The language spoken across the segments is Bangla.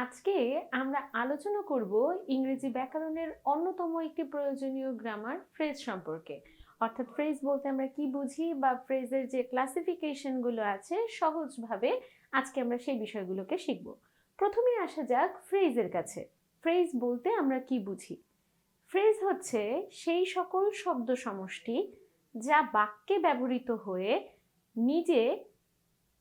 আজকে আমরা আলোচনা করব ইংরেজি ব্যাকরণের অন্যতম একটি প্রয়োজনীয় গ্রামার ফ্রেজ সম্পর্কে। অর্থাৎ ফ্রেজ বলতে আমরা কি বুঝি বা ফ্রেজের যে ক্লাসিফিকেশনগুলো আছে সহজভাবে আজকে আমরা সেই বিষয়গুলোকে শিখব। প্রথমে আসা যাক ফ্রেজের কাছে। ফ্রেজ বলতে আমরা কি বুঝি? ফ্রেজ হচ্ছে সেই সকল শব্দ সমষ্টি যা বাক্যে ব্যবহৃত হয়ে নিজে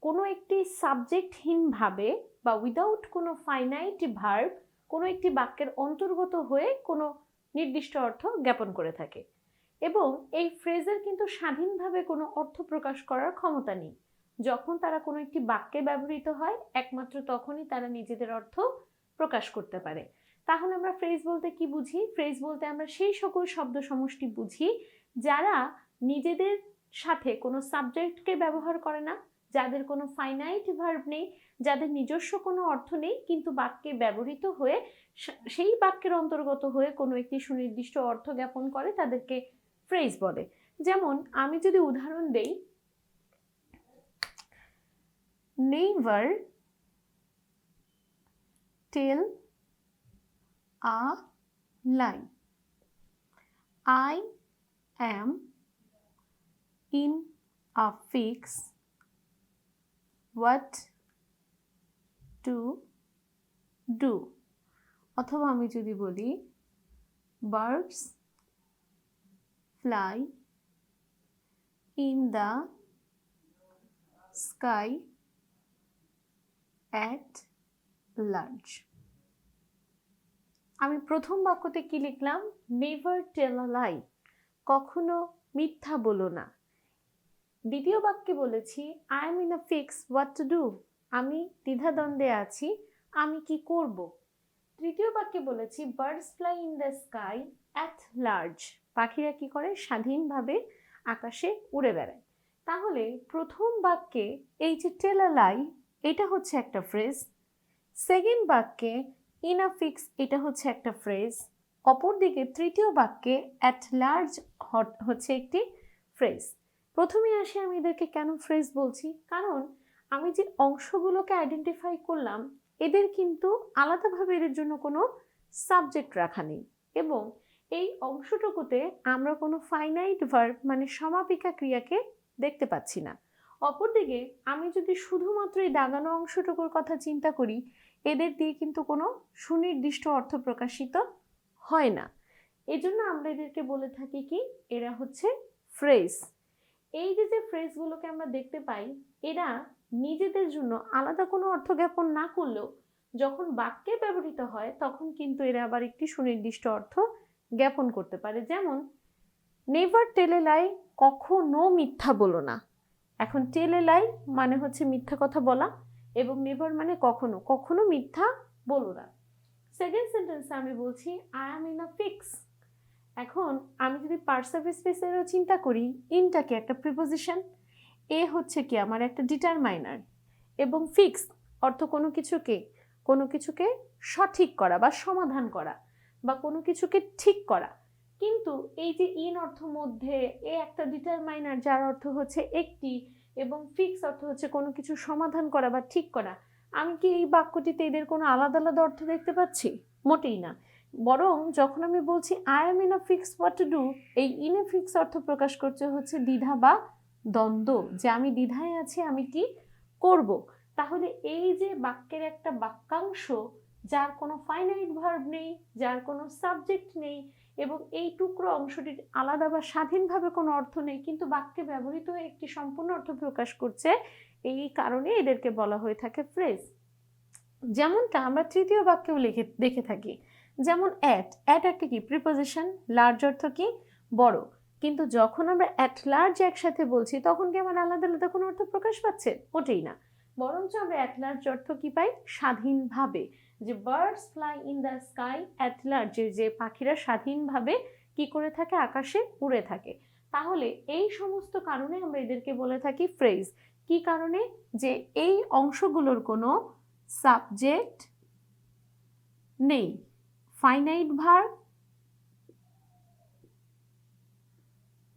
কোনো একটি সাবজেক্টহীনভাবে বা উইদাউট কোনো ফাইনাইট ভার্ব কোনো একটি বাক্যের অন্তর্গত হয়ে কোনো নির্দিষ্ট অর্থ জ্ঞাপন করে থাকে। এবং এই ফ্রেজের কিন্তু স্বাধীনভাবে কোনো অর্থ প্রকাশ করার ক্ষমতা নেই। যখন তারা কোনো একটি বাক্যে ব্যবহৃত হয় একমাত্র তখনই তারা নিজেদের অর্থ প্রকাশ করতে পারে। তাহলে আমরা ফ্রেজ বলতে কি বুঝি? ফ্রেজ বলতে আমরা সেই সকল শব্দ সমষ্টি বুঝি যারা নিজেদের সাথে কোনো সাবজেক্টকে ব্যবহার করে না, যাদের কোনো ফাইনাইট ভার্ব নেই, যাদের নিজস্ব কোনো অর্থ নেই, কিন্তু বাক্যে ব্যবহৃত হয়ে সেই বাক্যের অন্তর্গত হয়ে কোনো একটি সুনির্দিষ্ট অর্থ জ্ঞাপন করে, তাদেরকে ফ্রেজ বলে। যেমন আমি যদি উদাহরণ দেই, never tell a lie, I am in a fix what to do। অথবা আমি যদি বলি birds fly in the sky at large। আমি প্রথম বাক্যতে কি লিখলাম? নেভার টেল আ লাই, কখনো মিথ্যা বলো না। দ্বিতীয় বাক্যে বলেছি I am in a fix what to do, আমি দ্বিধাদ্বন্দ্বে আছি, আমি কি করব। তৃতীয় বাক্যে বলেছি birds fly in the sky at large, পাখিরা কি করে? স্বাধীনভাবে আকাশে উড়ে বেড়ায়। তাহলে প্রথম বাক্যে এই যে টেল আ লাই, এটা হচ্ছে একটা ফ্রেজ। সেকেন্ড বাক্যে ইন আ ফিক্স, এটা হচ্ছে একটা ফ্রেজ। অপরদিকে তৃতীয় বাক্যে অ্যাট লার্জ হচ্ছে একটি ফ্রেজ। প্রথমে আসি আমি এদেরকে কেন ফ্রেজ বলছি, কারণ আমি যে অংশগুলোকে আইডেন্টিফাই করলাম এদের কিন্তু আলাদাভাবে এদের জন্য কোনো সাবজেক্ট রাখা নেই, এবং এই অংশটুকুতে আমরা কোনো ফাইনাইট ভার্ব মানে সমাপিকা ক্রিয়াকে দেখতে পাচ্ছি না। অপরদিকে আমি যদি শুধুমাত্র এই দাগানো অংশটুকুর কথা চিন্তা করি, এদের দিয়ে কিন্তু কোনো সুনির্দিষ্ট অর্থ প্রকাশিত হয় না। এজন্য আমরা এদেরকে বলে থাকি কি, এরা হচ্ছে ফ্রেজ। এই যে ফ্রেজগুলোকে আমরা দেখতে পাই, এরা নিজেদের জন্য আলাদা কোনো অর্থ জ্ঞাপন না করলেও যখন বাক্যে ব্যবহৃত হয় তখন কিন্তু এরা আবার একটি সুনির্দিষ্ট অর্থ জ্ঞাপন করতে পারে। যেমন নেভার টেল এ লাই, কখনো মিথ্যা বলো না। এখন টেল এ লাই মানে হচ্ছে মিথ্যা কথা বলা, এবং নেভার মানে কখনো, কখনো মিথ্যা বলো না। সেকেন্ড সেন্টেন্সে আমি বলছি I am in a fix. এখন আমি যদি পার্টস অফ স্পিচেরও চিন্তা করি, ইনটা কি একটা প্রিপোজিশন, এ হচ্ছে কি আমার একটা ডিটারমাইনার, এবং ফিক্স অর্থ কোনো কিছুকে সঠিক করা বা সমাধান করা বা কোনো কিছুকে ঠিক করা। কিন্তু এই যে ইন অর্থ মধ্যে এ একটা ডিটারমাইনার যার অর্থ হচ্ছে একটি, এবং ফিক্স অর্থ হচ্ছে কোনো কিছু সমাধান করা বা ঠিক করা। আমি কি এই বাক্যটিতে এদের কোনো আলাদা আলাদা অর্থ দেখতে পাচ্ছি? মোটেই না। বরং যখন আমি বলছি I am in a fix what to do, এই ইন এ ফিক্স অর্থ প্রকাশ করছে হচ্ছে দ্বিধা বা দ্বন্দ্ব, যে আমি দ্বিধায় আছি, আমি কি করব। তাহলে এই যে বাক্যের একটা বাক্যাংশ যার কোনো ফাইনাইট ভার্ব নেই, যার কোনো সাবজেক্ট নেই, এবং এই টুকরো অংশটির আলাদা বা স্বাধীনভাবে কোনো অর্থ নেই, কিন্তু বাক্যে ব্যবহৃত হয়ে একটি সম্পূর্ণ অর্থ প্রকাশ করছে, এই কারণে এদেরকে বলা হয়ে থাকে ফ্রেজ। যেমনটা আমরা তৃতীয় বাক্যেও দেখে থাকি। যেমন অ্যাট একটা কি প্রিপোজিশন, লার্জ অর্থ কি বড়, কিন্তু যখন আমরা অ্যাট লার্জ একসাথে বলছি তখন কি আমার আলাদা আলাদা কোনো অর্থ প্রকাশ পাচ্ছে? ওটাই না, বরঞ্চ আমরা অ্যাট লার্জ অর্থ কি পাই? স্বাধীনভাবে, যে birds fly in the sky at large, যে পাখিরা স্বাধীনভাবে কি করে থাকে? আকাশে উড়ে থাকে। তাহলে এই সমস্ত কারণে আমরা এদেরকে বলে থাকি ফ্রেজ। কি কারণে? যে এই অংশগুলোর কোনো সাবজেক্ট নেই, ফাইনাইট ভার্ব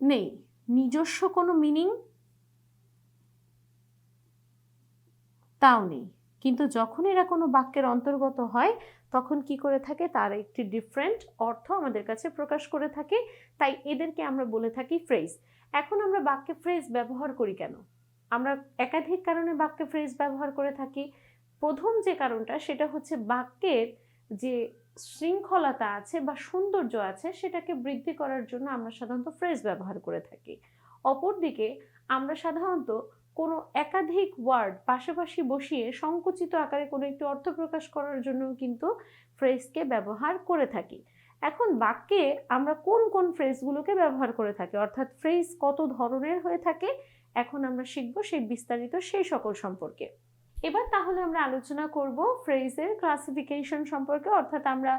নেই, নিজস্ব কোনো মিনিং তাও নেই, কিন্তু যখন এরা কোনো বাক্যের অন্তর্গত হয় তখন কি করে থাকে, তার একটি ডিফারেন্ট অর্থ আমাদের কাছে প্রকাশ করে থাকে, তাই এদেরকে আমরা বলে থাকি ফ্রেজ। এখন আমরা বাক্যে ফ্রেজ ব্যবহার করি কেন? আমরা একাধিক কারণে বাক্যে ফ্রেজ ব্যবহার করে থাকি। প্রথম যে কারণটা সেটা হচ্ছে বাক্যের যে শৃঙ্খলতা আছে বা সৌন্দর্য আছে সেটাকে বৃদ্ধি করার জন্য আমরা সাধারণত ফ্রেজ ব্যবহার করে থাকি। অপরদিকে আমরা সাধারণত কোনো একাধিক ওয়ার্ড পাশাপাশি বসিয়ে সংকুচিত আকারে কোনো একটি অর্থ প্রকাশ করার জন্য কিন্তু ফ্রেজকে ব্যবহার করে থাকি। এখন বাক্যে আমরা কোন কোন ফ্রেজগুলোকে ব্যবহার করে থাকি, অর্থাৎ ফ্রেজ কত ধরনের হয়ে থাকে, এখন আমরা শিখব সেই বিস্তারিত সেই সকল সম্পর্কে। এবার তাহলে আমরা আলোচনা করব ফ্রেজের ক্লাসিফিকেশন সম্পর্কে, অর্থাৎ আমরা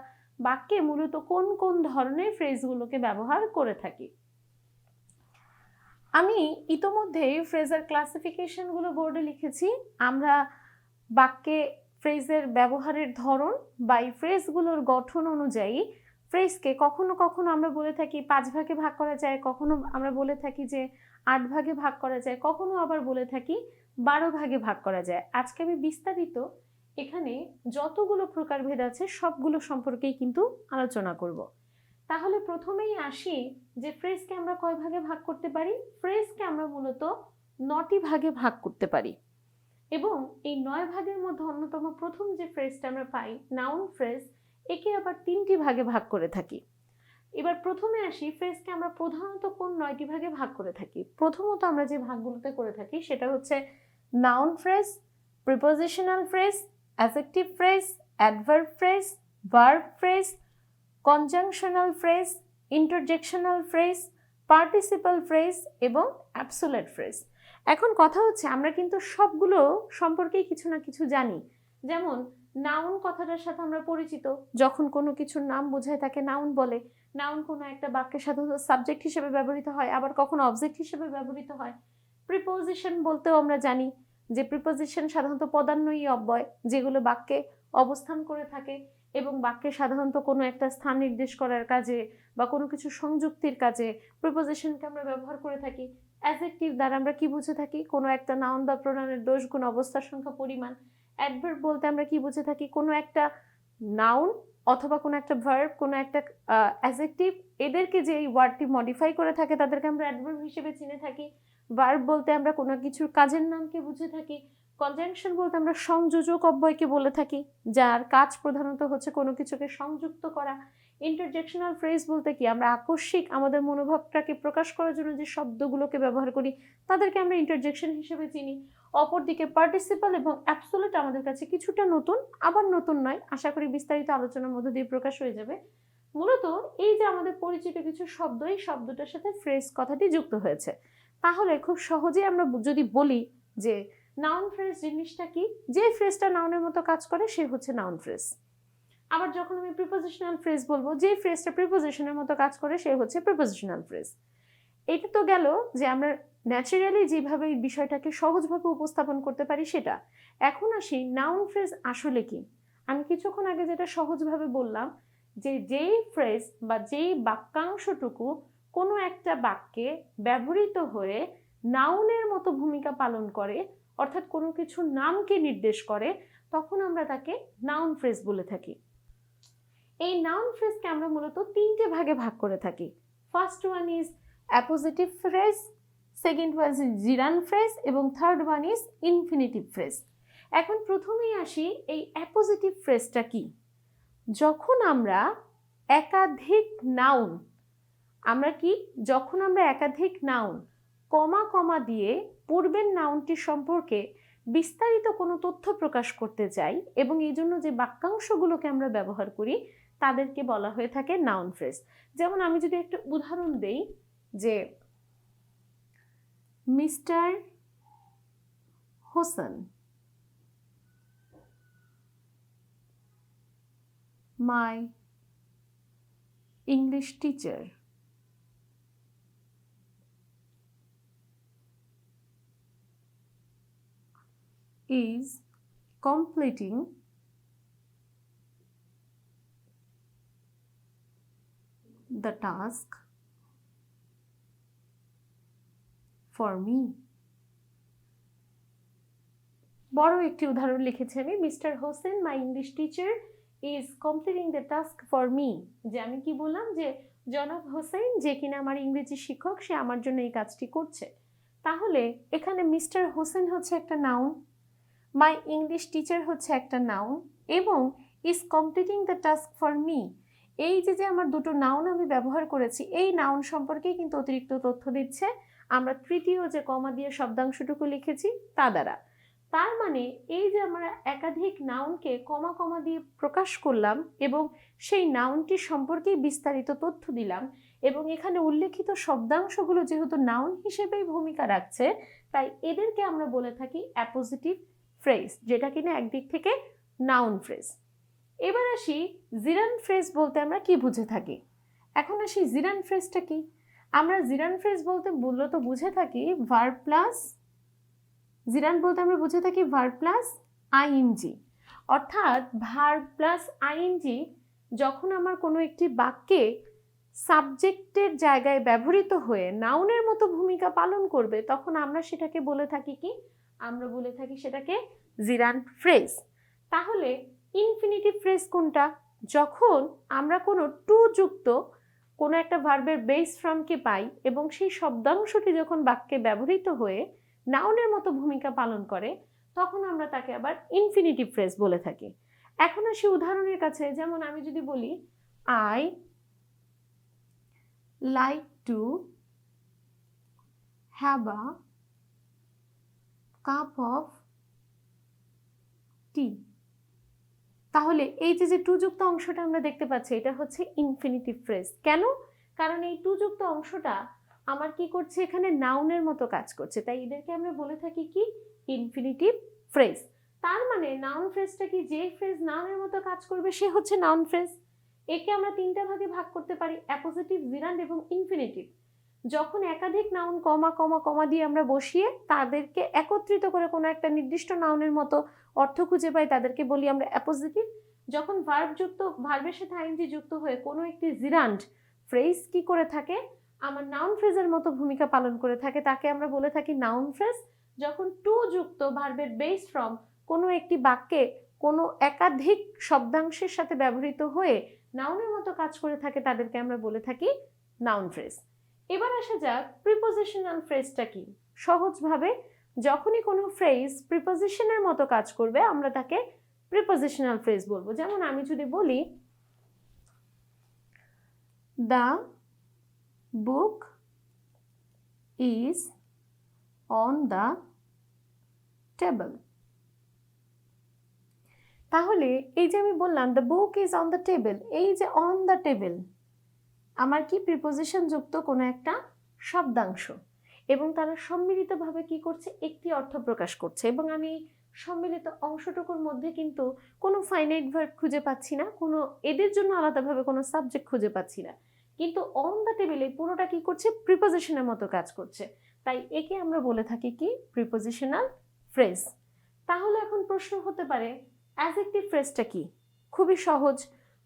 বাক্যে মূলত কোন কোন ধরনের ফ্রেজগুলোকে ব্যবহার করে থাকি। আমি ইতোমধ্যেই ফ্রেজের ক্লাসিফিকেশনগুলো বোর্ডে লিখেছি। আমরা বাক্যে ফ্রেজের ব্যবহারের ধরন বা এই ফ্রেজগুলোর গঠন অনুযায়ী ফ্রেজকে কখনো কখনো আমরা বলে থাকি 5 ভাগে ভাগ করা যায়, কখনো আমরা বলে থাকি যে 8 ভাগে ভাগ করা যায়, কখনো আবার বলে থাকি 12 ভাগে ভাগ করা যায়। আজকে আমি বিস্তারিত এখানে যতগুলো প্রকারভেদ আছে সবগুলো সম্পর্কেই কিন্তু আলোচনা করব। তাহলে প্রথমেই আসি যে ফ্রেজকে আমরা কয় ভাগে ভাগ করতে পারি। ফ্রেজকে আমরা মূলত 9টি ভাগে ভাগ করতে পারি এবং এই 9 ভাগের মধ্যে অন্যতম প্রথম যে ফ্রেজটা আমরা পাই নাউন ফ্রেজ, একে আবার 3টি ভাগে ভাগ করে থাকি। এবার প্রথমে আসি ফ্রেজকে আমরা প্রধানত কোন 9টি ভাগে ভাগ করে থাকি। প্রথমত আমরা যে ভাগগুলোতে করে থাকি সেটা হচ্ছে noun phrase, prepositional phrase, adjective phrase, adverb phrase, verb phrase, conjunctional phrase, interjectional phrase, participle phrase এবং অ্যাবসোলিউট ফ্রেজ। এখন কথা হচ্ছে আমরা কিন্তু সবগুলো সম্পর্কেই কিছু না কিছু জানি। যেমন নাউন কথাটার সাথে আমরা পরিচিত, যখন কোনো কিছুর নাম বোঝায় তাকে নাউন বলে। নাউন কোনো একটা বাক্যে সাধারণত সাবজেক্ট হিসেবে ব্যবহৃত হয়, আবার কখনো অবজেক্ট হিসেবে ব্যবহৃত হয়। প্রিপোজিশন বলতেও আমরা জানি যে প্রিপোজিশন সাধারণত পদান্বয়ী অব্যয়, যেগুলো বাক্যে অবস্থান করে থাকে এবং বাক্যে সাধারণত কোনো একটা স্থান নির্দেশ করার কাজে বা কোনো কিছু সংযুক্তির কাজে প্রিপোজিশনকে আমরা ব্যবহার করে থাকি। অ্যাডজেক্টিভ দ্বারা আমরা কি বুঝে থাকি, কোনো একটা নাউন বা প্রোনাউনের দোষ, গুণ, অবস্থার সংখ্যা, পরিমাণ। অ্যাডভার্ব বলতে আমরা কি বুঝে থাকি, কোনো একটা নাউন অথবা কোনো একটা ভার্ব, কোনো একটা অ্যাডজেক্টিভ, এদেরকে যে এই ওয়ার্ডটি মডিফাই করে থাকে তাদেরকে আমরা অ্যাডভার্ব হিসেবে চিনে থাকি। ভার্ব বলতে আমরা কোনো কিছুর কাজের নামকে বুঝে থাকি। কনজাংশন বলতে আমরা সংযোজক অব্যয়কে বলে থাকি, যার কাজ প্রধানত হচ্ছে কোনো কিছুকে সংযুক্ত করা। ইন্টারজেকশনাল ফ্রেজ বলতে কি, আমরা আকস্মিক আমাদের মনোভাবটাকে প্রকাশ করার জন্য যে শব্দগুলোকে ব্যবহার করি তাদেরকে আমরা ইন্টারজেকশন হিসেবে চিনি। অপরদিকে পার্টিসিপাল এবং অ্যাবসোলিউট আমাদের কাছে কিছুটা নতুন, আবার নতুন নয়, আশা করি বিস্তারিত আলোচনার মধ্য দিয়ে প্রকাশ হয়ে যাবে। মূলত এই যে আমাদের পরিচিত কিছু শব্দ, এই শব্দটার সাথে ফ্রেজ কথাটি যুক্ত হয়েছে। তাহলে খুব সহজেই আমরা যদি বলি যে নাউন ফ্রেজ জিনিসটা কি, যে ফ্রেজটা নাউনের মতো কাজ করে সে হচ্ছে নাউন ফ্রেজ। আবার যখন আমি প্রিপোজিশনাল ফ্রেজ বলবো, যে ফ্রেজটা প্রিপোজিশনের মতো কাজ করে সে হচ্ছে প্রিপোজিশনাল ফ্রেজ। এটা তো গেল যে আমরা ন্যাচারালি যেভাবে এই বিষয়টাকে সহজভাবে উপস্থাপন করতে পারি সেটা। এখন আসি নাউন ফ্রেজ আসলে কি। আমি কিছুক্ষণ আগে যেটা সহজভাবে বললাম যে যেই ফ্রেজ বা যেই বাক্যাংশটুকু কোনো একটা বাক্যে ব্যবহৃত হয়ে নাউনের মতো ভূমিকা পালন করে, অর্থাৎ কোনো কিছুর নামকে নির্দেশ করে, তখন আমরা তাকে নাউন ফ্রেজ বলে থাকি। এই নাউন ফ্রেজকে আমরা মূলত 3টে ভাগে ভাগ করে থাকি। First one is appositive phrase, second one is gerund phrase এবং third one is infinitive phrase. এখন প্রথমেই আসি এই অ্যাপোজিটিভ ফ্রেজটা কি। যখন আমরা একাধিক নাউন, যখন আমরা একাধিক নাউন কমা কমা দিয়ে পূর্বের নাউনটি সম্পর্কে বিস্তারিত কোনো তথ্য প্রকাশ করতে চাই এবং এই জন্য যে বাক্যাংশগুলোকে আমরা ব্যবহার করি তাদেরকে বলা হয়ে থাকে নাউন ফ্রেজ। যেমন আমি যদি একটা উদাহরণ দেই যে mister Hossain, my English teacher, is completing the task for me. বড় একটি উদাহরণ লিখেছি আমি, mister Hossain my English teacher is completing the task for me. যে আমি কি বললাম যে জনাব হোসেন যে কিনা আমার ইংরেজি শিক্ষক, সে আমার জন্য এই কাজটি করছে। তাহলে এখানে মিস্টার হোসেন হচ্ছে একটা নাউন, মাই ইংলিশ টিচার হচ্ছে একটা নাউন, এবং is completing the task for me, এই যে আমার দুটো নাউন আমি ব্যবহার করেছি, এই নাউন সম্পর্কেই কিন্তু অতিরিক্ত তথ্য দিচ্ছে আমরা তৃতীয় যে কমা দিয়ে শব্দাংশটুকু লিখেছি তা দ্বারা। তার মানে এই যে আমরা একাধিক নাউনকে কমা কমা দিয়ে প্রকাশ করলাম এবং সেই নাউনটি সম্পর্কেই বিস্তারিত তথ্য দিলাম, এবং এখানে উল্লেখিত শব্দাংশগুলো যেহেতু নাউন হিসেবেই ভূমিকা রাখছে, তাই এদেরকে আমরা বলে থাকি অ্যাপোজিটিভ ফ্রেজ, যেটা কিনা একদিক থেকে নাউন ফ্রেজ। এবার আসি জিরান ফ্রেজ বলতে আমরা কি বুঝে থাকি। এখন আসি জিরান ফ্রেজটা কি। আমরা জিরান ফ্রেজ বলতে মূলত বুঝে থাকি ভার্ব প্লাস, জিরান বলতে আমরা বুঝে থাকি ভার্ব প্লাস আইএনজি, অর্থাৎ ভার্ব প্লাস আইএনজি যখন আমার কোনো একটি বাক্যে সাবজেক্টের জায়গায় ব্যবহৃত হয়ে নাউনের মতো ভূমিকা পালন করবে, তখন আমরা সেটাকে বলে থাকি কি, আমরা বলে থাকি সেটাকে জিরান ফ্রেজ। তাহলে ইনফিনিটিভ ফ্রেজ কোনটা? যখন আমরা কোনো টু যুক্ত কোনো একটা ভার্বের বেস ফর্মকে পাই এবং সেই শব্দাংশটি যখন বাক্যে ব্যবহৃত হয়ে নাউনের মতো ভূমিকা পালন করে, তখন আমরা তাকে আবার ইনফিনিটিভ ফ্রেজ বলে থাকি। এখন আসি উদাহরণের কাছে, যেমন আমি যদি বলি I like to have a cup of tea, তাহলে এই যে টু যুক্ত অংশটা আমরা দেখতে পাচ্ছি, এটা হচ্ছে ইনফিনিটিভ ফ্রেজ। কেন? কারণ এই টু যুক্ত অংশটা আমার কি করছে, এখানে নাউনের মতো কাজ করছে, তাই এদেরকে আমরা বলে থাকি কি, ইনফিনিটিভ ফ্রেজ। তার মানে নাউন ফ্রেজটা কি, যে ফ্রেজ নাউনের মতো কাজ করবে সে হচ্ছে নাউন ফ্রেজ। একে আমরা তিনটা ভাগে ভাগ করতে পারি, অ্যাপোজিটিভ, জিরান্ড এবং ইনফিনিটিভ। যখন একাধিক নাউন কমা কমা কমা দিয়ে আমরা বসিয়ে তাদেরকে একত্রিত করে কোনো একটা নির্দিষ্ট নাউনের মতো অর্থ খুঁজে পাই, তাদেরকে বলি আমরা অ্যাপোজিটিভ। যখন ভার্বের সাথে আইএনজি যুক্ত হয়ে কোনো একটি জিরান্ড ফ্রেজ কি করে থাকে, আমার নাউন ফ্রেজের মতো ভূমিকা পালন করে থাকে, তাকে আমরা বলে থাকি নাউন ফ্রেজ। যখন টু যুক্ত ভার্বের বেস ফ্রম কোনো একটি বাক্যে কোনো একাধিক শব্দাংশের সাথে ব্যবহৃত হয়ে নাউনের মতো কাজ করে থাকে, তাদেরকে আমরা বলে থাকি নাউন ফ্রেজ। এবার আসা যাক প্রিপোজিশনাল ফ্রেজটা কি। সহজভাবে যখনই কোনো ফ্রেজ প্রিপোজিশনের মতো কাজ করবে আমরা তাকে প্রিপোজিশনাল ফ্রেজ বলবো। যেমন আমি যদি বলি the book is on the table, তাহলে এই যে আমি বললাম the book is on the table, এই যে অন দ্য টেবল আমার কি প্রিপোজিশন যুক্ত কোনো একটা শব্দাংশ, এবং তারা সম্মিলিতভাবে কি করছে, একটি অর্থ প্রকাশ করছে, এবং আমি সম্মিলিত অংশটুকুর মধ্যে কিন্তু কোনো ফাইনাইট ভার্ব খুঁজে পাচ্ছি না, কোনো এদের জন্য আলাদাভাবে কোনো সাবজেক্ট খুঁজে পাচ্ছি না, কিন্তু অন দ্য টেবিলে পুরোটা কি করছে, প্রিপোজিশনের মতো কাজ করছে, তাই একে আমরা বলে থাকি কি, প্রিপোজিশনাল ফ্রেজ। তাহলে এখন প্রশ্ন হতে পারে অ্যাডজেক্টিভ ফ্রেজটা কি? খুবই সহজ,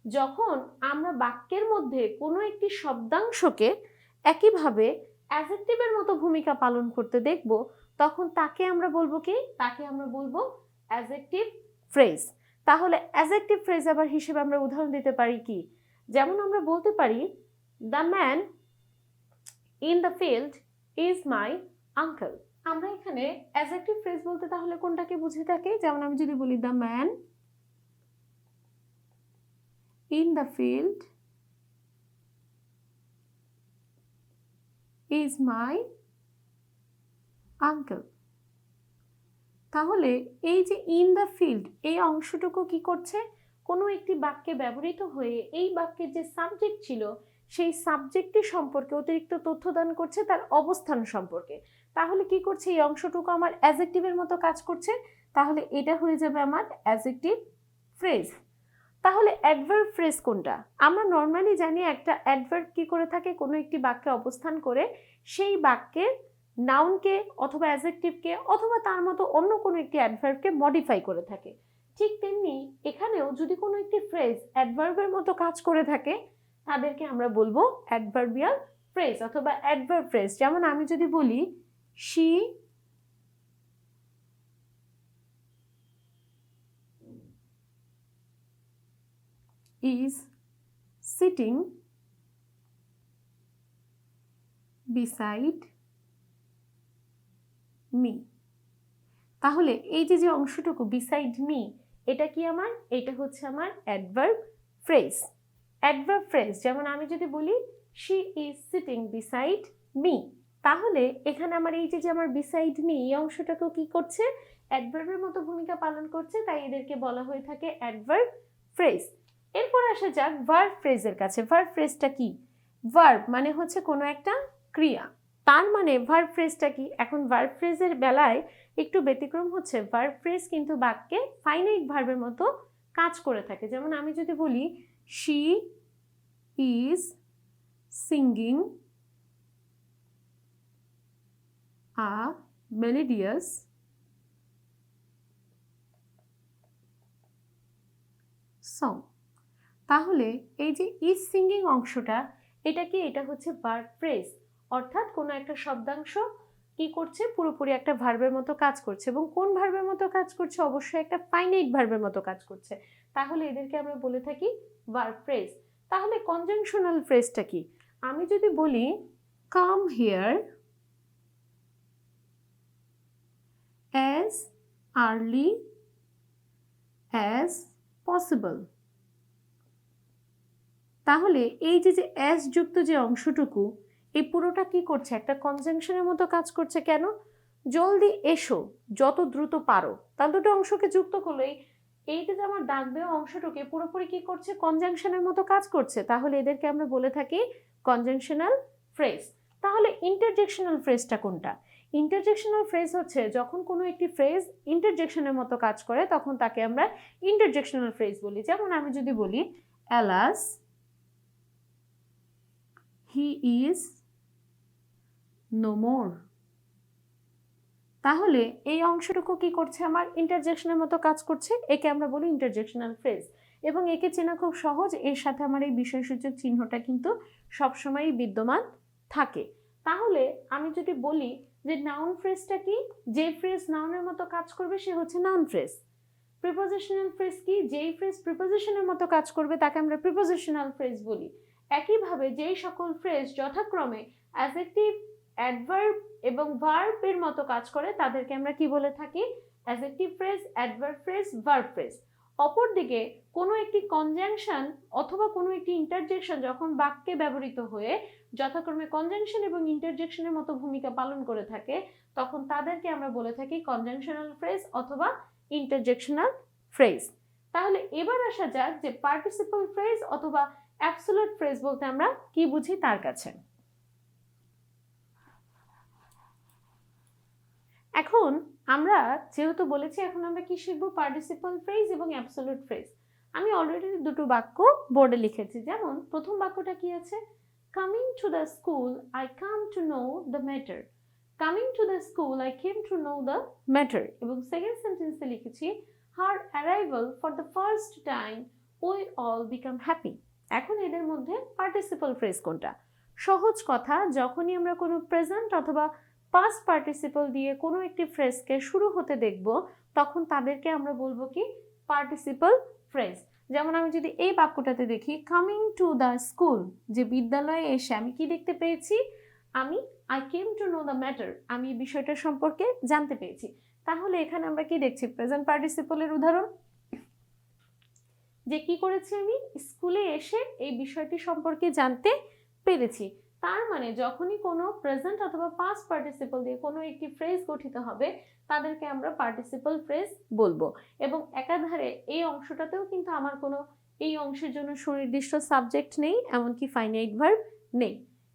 যখন আমরা বাক্যের মধ্যে কোনো একটি শব্দাংশকে একইভাবে অ্যাডজেক্টিভের মতো ভূমিকা পালন করতে দেখব, তখন তাকে আমরা বলবো কি, তাকে আমরা বলবো অ্যাডজেক্টিভ ফ্রেজ। তাহলে অ্যাডজেক্টিভ ফ্রেজ আবার হিসেবে আমরা উদাহরণ দিতে পারি কি, যেমন আমরা বলতে পারি the man in the field is my uncle. আমরা এখানে অ্যাডজেক্টিভ ফ্রেজ বলতে তাহলে কোনটাকে বুঝে থাকি, যেমন আমি যদি বলি the man in the field is my uncle, তাহলে এই যে ইন দ্য ফিল্ড এই অংশটুকু কি করছে, কোনো একটি বাক্যে ব্যবহৃত হয়ে এই বাক্যের যে সাবজেক্ট ছিল সেই সাবজেক্টটি সম্পর্কে অতিরিক্ত তথ্য দান করছে, তার অবস্থান সম্পর্কে। তাহলে কি করছে, এই অংশটুকু আমার অ্যাডজেক্টিভের মতো কাজ করছে, তাহলে এটা হয়ে যাবে আমার অ্যাডজেক্টিভ ফ্রেজ। তাহলে অ্যাডভার্ব ফ্রেজ কোনটা? আমরা নর্মালি জানি একটা অ্যাডভার্ব কি করে থাকে, কোনো একটি বাক্যে অবস্থান করে সেই বাক্যের নাউনকে অথবা অ্যাডজেক্টিভকে অথবা তার মতো অন্য কোনো একটি অ্যাডভার্বকে মডিফাই করে থাকে। ঠিক তেমনি এখানেও যদি কোনো একটি ফ্রেজ অ্যাডভার্বের মতো কাজ করে থাকে, তাদেরকে আমরা বলবো অ্যাডভার্বিয়াল ফ্রেজ অথবা অ্যাডভার্ব ফ্রেজ। যেমন আমি যদি বলি she is sitting beside me. তাহলে এই যে যে অংশটুকু বিসাইড মি, এটা কি আমার? এটা হচ্ছে আমার অ্যাডভার্ব ফ্রেজ। অ্যাডভার্ব ফ্রেজ যেমন আমি যদি বলি she is sitting beside me, তাহলে এখানে আমার এই যে যে আমার বিসাইড মি এই অংশটাকেও কি করছে? অ্যাডভার্বের মতো ভূমিকা পালন করছে, তাই এদেরকে বলা হয়ে থাকে অ্যাডভার্ব ফ্রেজ। এরপর আসা যাক ভার্ব ফ্রেজের কাছে। ভার্ব ফ্রেজটা কি? ভার্ব মানে হচ্ছে কোনো একটা ক্রিয়া, তার মানে ভার্ব ফ্রেজটা কি? এখন ভার্ব ফ্রেজের বেলায় একটু ব্যতিক্রম হচ্ছে, ভার্ব ফ্রেজ কিন্তু বাক্যে ফাইনাইট ভার্বের মতো কাজ করে থাকে। যেমন আমি যদি বলি she is singing a melodious song, তাহলে এই যে ইজ সিঙ্গিং অংশটা এটা কি? এটা হচ্ছে ভার্ব ফ্রেজ, অর্থাৎ কোনো একটা শব্দাংশ কি করছে? পুরোপুরি একটা ভার্বের মতো কাজ করছে। এবং কোন ভার্বের মতো কাজ করছে? অবশ্যই একটা ফাইনাইট ভার্বের মতো কাজ করছে, তাহলে এদেরকে আমরা বলে থাকি ভার্ব ফ্রেজ। তাহলে কনজাংশনাল ফ্রেজটা কি? আমি যদি বলি come here as early as possible, তাহলে এই যে যে অ্যাস যুক্ত যে অংশটুকু এই পুরোটা কি করছে? একটা কনজাংশনের মতো কাজ করছে। কেন? জলদি এসো, যত দ্রুত পারো, তার দুটো অংশকে যুক্ত করলে এই যে আমার ডাকবেও অংশটুকে পুরোপুরি কি করছে? কনজাংশনের মতো কাজ করছে, তাহলে এদেরকে আমরা বলে থাকি কনজাংশনাল ফ্রেজ। তাহলে ইন্টারজেকশনাল ফ্রেজটা কোনটা? ইন্টারজেকশনাল ফ্রেজ হচ্ছে যখন কোনো একটি ফ্রেজ ইন্টারজেকশনের মতো কাজ করে তখন তাকে আমরা ইন্টারজেকশনাল ফ্রেজ বলি। যেমন আমি যদি বলি alas he is no more, তাহলে এই অংশটুকু কি করছে? আমার ইন্টারজেকশনের মতো কাজ করছে, একে আমরা বলি ইন্টারজেকশনাল ফ্রেজ। এবং একে চেনা খুব সহজ, এর সাথে আমার এই বিষয়সূচক চিহ্নটা কিন্তু সবসময়ই বিদ্যমান থাকে। তাহলে আমি যদি বলি যে নাউন ফ্রেজটা কি? যে ফ্রেজ নাউনের মতো কাজ করবে সে হচ্ছে নাউন ফ্রেজ। প্রিপোজিশনাল ফ্রেজ কি? যেই ফ্রেজ প্রিপোজিশনের মতো কাজ করবে তাকে আমরা প্রিপোজিশনাল ফ্রেজ বলি। একইভাবে যেই সকল ফ্রেজ যথাক্রমে অ্যাডজেক্টিভ, অ্যাডভার্ব এবং ভার্ব এর মতো কাজ করে তাদেরকে আমরা কি বলে থাকি? Adjective phrase, adverb phrase, verb phrase. অপরদিকে কোনো একটি কনজাংশন অথবা কোনো একটি ইন্টারজেকশন যখন বাক্যে ব্যবহৃত হয়ে যথাক্রমে কনজাংশন এবং ইন্টারজেকশনের মতো ভূমিকা পালন করে থাকে তখন তাদেরকে আমরা বলে থাকি কনজাংশনাল ফ্রেজ অথবা ইন্টারজেকশনাল ফ্রেজ। তাহলে এবার আসা যাক যে পার্টিসিপল ফ্রেজ অথবা অ্যাবসোলিউট ফ্রেজ বলতে আমরা কি বুঝি তার কাছে। এখন আমরা যেহেতু বলেছি এখন আমরা কি শিখবো? পার্টিসিপল ফ্রেজ এবং অ্যাবসোলিউট ফ্রেজ। আমি অলরেডি দুটো বাক্য বোর্ডে লিখেছি। যেমন প্রথম বাক্যটা কি আছে? Coming to the school I come to know the matter. Coming to the school I came to know the matter. এবং সেকেন্ড সেন্টেন্সে লিখেছি her arrival for the first time we all become happy. এখন এদের মধ্যে পার্টিসিপল ফ্রেজ কোনটা? সহজ কথা, যখনই আমরা কোনো প্রেজেন্ট অথবা পাস্ট পার্টিসিপল দিয়ে কোনো একটি ফ্রেজকে শুরু হতে দেখব তখন তাদেরকে আমরা বলবো কি? Participle phrase. যেমন আমি যদি এই বাক্যটাতে দেখি কামিং টু দ্য স্কুল, যে বিদ্যালয়ে এসে আমি কি দেখতে পেয়েছি? আমি I came to know the matter, আমি এই বিষয়টা সম্পর্কে জানতে পেরেছি। তাহলে এখানে আমরা কি দেখছি? প্রেজেন্ট পার্টিসিপলের উদাহরণ, যে কি করেছি? আমি স্কুলে এসে এই বিষয়টি সম্পর্কে জানতে পেরেছি। তার মানে যখনই কোনো প্রেজেন্ট অথবা পাস্ট পার্টিসিপল দিয়ে কোনো একটি ফ্রেজ গঠিত হবে তাদেরকে আমরা পার্টিসিপল ফ্রেজ বলবো। এবং একাধারে এই অংশটাতেও কিন্তু আমার কোনো এই অংশের জন্য সুনির্দিষ্ট সাবজেক্ট নেই, এমনকি ফাইনাইট ভার্ব নেই।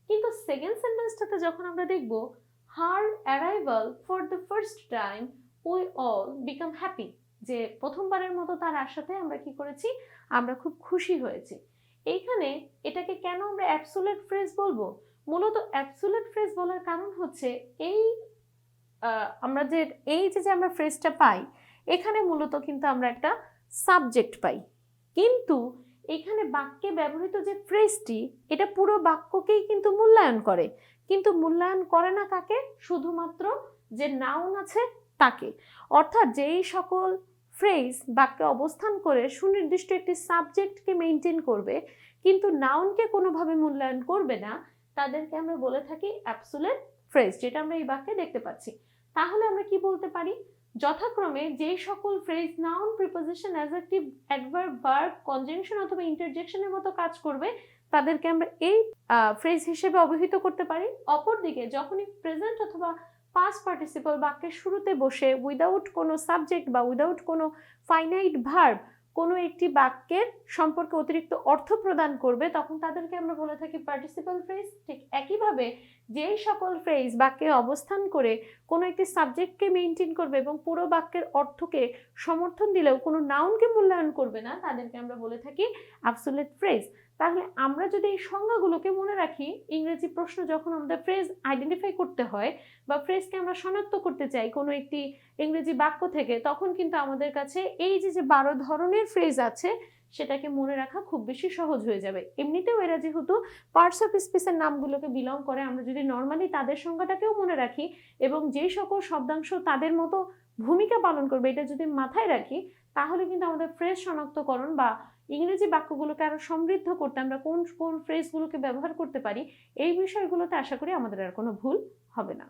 কিন্তু সেকেন্ড সেন্টেন্সটাতে যখন আমরা দেখব her arrival for the first time we all become happy, যে প্রথমবারের মতো তার আসাতে আমরা কি করেছি? আমরা খুব খুশি হয়েছি। এইখানে এটাকে কেন আমরা অ্যাবসোলিউট ফ্রেজ বলবো? মূলত অ্যাবসোলিউট ফ্রেজ বলার কারণ হচ্ছে এই আমরা যে এই যে আমরা ফ্রেজটা পাই এখানে মূলত কিন্তু আমরা একটা সাবজেক্ট পাই, কিন্তু এখানে বাক্যে ব্যবহৃত যে ফ্রেজটি এটা পুরো বাক্যকেই কিন্তু মূল্যায়ন করে, কিন্তু মূল্যায়ন করে না কাকে? শুধুমাত্র যে নাউন আছে তাকে। অর্থাৎ যেই সকল ফ্রেজ বাক্যে অবস্থান করে সুনির্দিষ্ট একটি সাবজেক্টকে মেনটেন করবে কিন্তু নাউনকে কোনোভাবে মূল্যায়ন করবে না, তাদেরকে আমরা বলে থাকি অ্যাবসোলিউট ফ্রেজ, যেটা আমরা এই বাক্যে দেখতে পাচ্ছি। তাহলে আমরা কি বলতে পারি? যথাক্রমে যেই সকল phrase noun, preposition, adjective, adverb, verb, conjunction অথবা ইন্টারজেকশনের মতো কাজ করবে তাদেরকে আমরা এই ফ্রেজ হিসেবে অভিহিত করতে পারি। অপরদিকে যখনই প্রেজেন্ট অথবা পাস্ট পার্টিসিপল বাক্যের শুরুতে বসে উইদাউট কোনো সাবজেক্ট বা উইদাউট কোনো ফাইনাইট ভার্ব কোনো একটি বাক্যের সম্পর্কে অতিরিক্ত অর্থ প্রদান করবে, তখন তাদেরকে আমরা বলে থাকি পার্টিসিপল ফ্রেজ। ঠিক একইভাবে যেই সকল ফ্রেজ বাক্যে অবস্থান করে কোনো একটি সাবজেক্টকে মেনটেন করবে এবং পুরো বাক্যের অর্থকে সমর্থন দিলেও কোনো নাউনকে মূল্যায়ন করবে না, তাদেরকে আমরা বলে থাকি অ্যাবসোলিউট ফ্রেজ। তাহলে আমরা যদি এই সংজ্ঞাগুলোকে মনে রাখি, ইংরেজি প্রশ্ন যখন আমাদের ফ্রেজ আইডেন্টিফাই করতে হয় বা ফ্রেজকে আমরা শনাক্ত করতে চাই কোনো একটি ইংরেজি বাক্য থেকে, তখন কিন্তু আমাদের কাছে এই যে 12 ধরনের ফ্রেজ আছে সেটাকে মনে রাখা খুব বেশি সহজ হয়ে যাবে। এমনিতেও এরা যেহেতু পার্টস অফ স্পিচের নামগুলোকে বিলং করে, আমরা যদি নর্মালি তাদের সংজ্ঞাটাকেও মনে রাখি এবং যেই সকল শব্দাংশ তাদের মতো ভূমিকা পালন করবে এটা যদি মাথায় রাখি, তাহলে কিন্তু আমাদের ফ্রেজ শনাক্তকরণ বা ইংরেজি বাক্যগুলোকে আরো সমৃদ্ধ করতে আমরা কোন কোন ফ্রেজগুলোকে ব্যবহার করতে পারি, এই বিষয়গুলোতে আশা করি আমাদের আর কোনো ভুল হবে না।